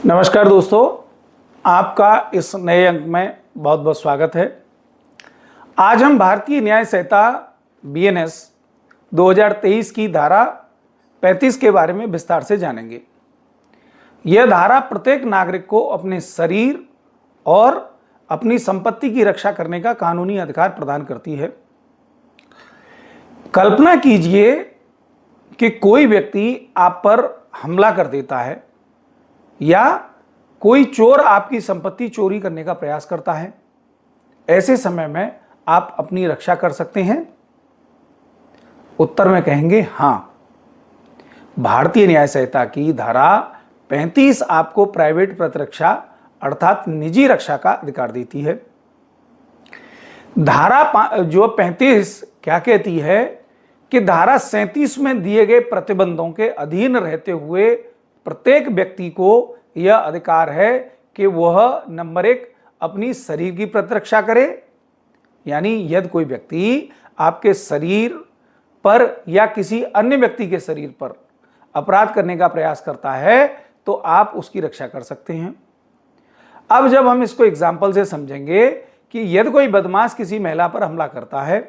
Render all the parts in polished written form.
नमस्कार दोस्तों, आपका इस नए अंक में बहुत बहुत स्वागत है। आज हम भारतीय न्याय संहिता बीएनएस 2023 की धारा 35 के बारे में विस्तार से जानेंगे। यह धारा प्रत्येक नागरिक को अपने शरीर और अपनी संपत्ति की रक्षा करने का कानूनी अधिकार प्रदान करती है। कल्पना कीजिए कि कोई व्यक्ति आप पर हमला कर देता है या कोई चोर आपकी संपत्ति चोरी करने का प्रयास करता है। ऐसे समय में आप अपनी रक्षा कर सकते हैं? उत्तर में कहेंगे हां। भारतीय न्याय संहिता की धारा 35 आपको प्राइवेट प्रतिरक्षा अर्थात निजी रक्षा का अधिकार देती है। धारा जो 35 क्या कहती है कि धारा 37 में दिए गए प्रतिबंधों के अधीन रहते हुए प्रत्येक व्यक्ति को यह अधिकार है कि वह नंबर 1 अपनी शरीर की प्रतिरक्षा करे, यानी यदि कोई व्यक्ति आपके शरीर पर या किसी अन्य व्यक्ति के शरीर पर अपराध करने का प्रयास करता है तो आप उसकी रक्षा कर सकते हैं। अब जब हम इसको एग्जाम्पल से समझेंगे कि यदि कोई बदमाश किसी महिला पर हमला करता है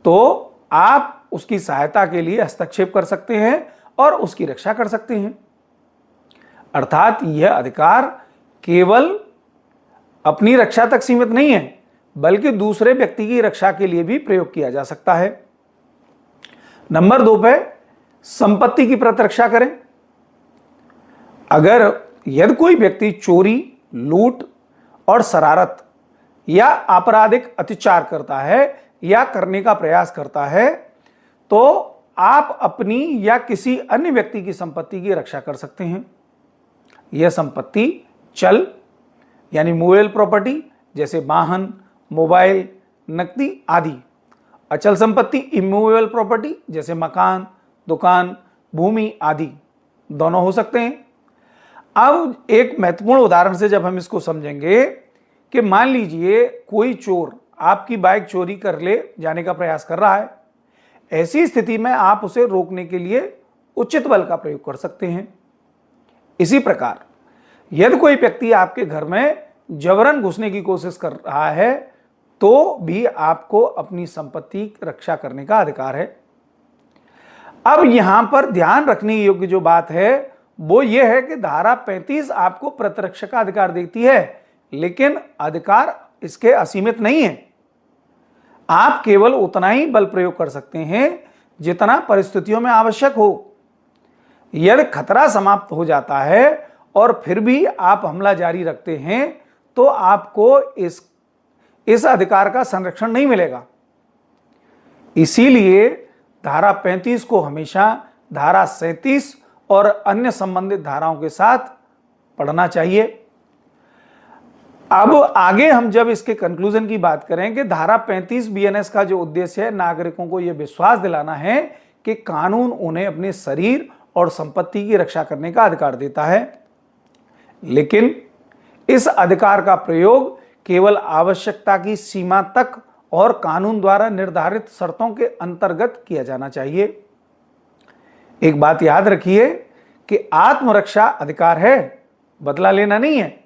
तो आप उसकी सहायता के लिए हस्तक्षेप कर सकते हैं और उसकी रक्षा कर सकते हैं। अर्थात यह अधिकार केवल अपनी रक्षा तक सीमित नहीं है, बल्कि दूसरे व्यक्ति की रक्षा के लिए भी प्रयोग किया जा सकता है। नंबर 2 पे संपत्ति की प्रतिरक्षा करें। अगर यदि कोई व्यक्ति चोरी, लूट और शरारत या आपराधिक अत्याचार करता है या करने का प्रयास करता है तो आप अपनी या किसी अन्य व्यक्ति की संपत्ति की रक्षा कर सकते हैं। यह संपत्ति चल यानी मूवेबल प्रॉपर्टी जैसे वाहन, मोबाइल, नकदी आदि, अचल संपत्ति इमूवेबल प्रॉपर्टी जैसे मकान, दुकान, भूमि आदि दोनों हो सकते हैं। अब एक महत्वपूर्ण उदाहरण से जब हम इसको समझेंगे कि मान लीजिए कोई चोर आपकी बाइक चोरी कर ले जाने का प्रयास कर रहा है। ऐसी स्थिति में आप उसे रोकने के लिए उचित बल का प्रयोग कर सकते हैं। इसी प्रकार यदि कोई व्यक्ति आपके घर में जबरन घुसने की कोशिश कर रहा है तो भी आपको अपनी संपत्ति की रक्षा करने का अधिकार है। अब यहां पर ध्यान रखने योग्य जो बात है वो यह है कि धारा 35 आपको प्रतिरक्षा का अधिकार देती है, लेकिन अधिकार इसके असीमित नहीं है। आप केवल उतना ही बल प्रयोग कर सकते हैं जितना परिस्थितियों में आवश्यक हो। यदि खतरा समाप्त हो जाता है और फिर भी आप हमला जारी रखते हैं तो आपको इस अधिकार का संरक्षण नहीं मिलेगा। इसीलिए धारा 35 को हमेशा धारा 37 और अन्य संबंधित धाराओं के साथ पढ़ना चाहिए। अब आगे हम जब इसके कंक्लूजन की बात करें कि धारा 35 बीएनएस का जो उद्देश्य है नागरिकों को यह विश्वास दिलाना है कि कानून उन्हें अपने शरीर और संपत्ति की रक्षा करने का अधिकार देता है, लेकिन इस अधिकार का प्रयोग केवल आवश्यकता की सीमा तक और कानून द्वारा निर्धारित शर्तों के अंतर्गत किया जाना चाहिए। एक बात याद रखिए कि आत्मरक्षा अधिकार है, बदला लेना नहीं है।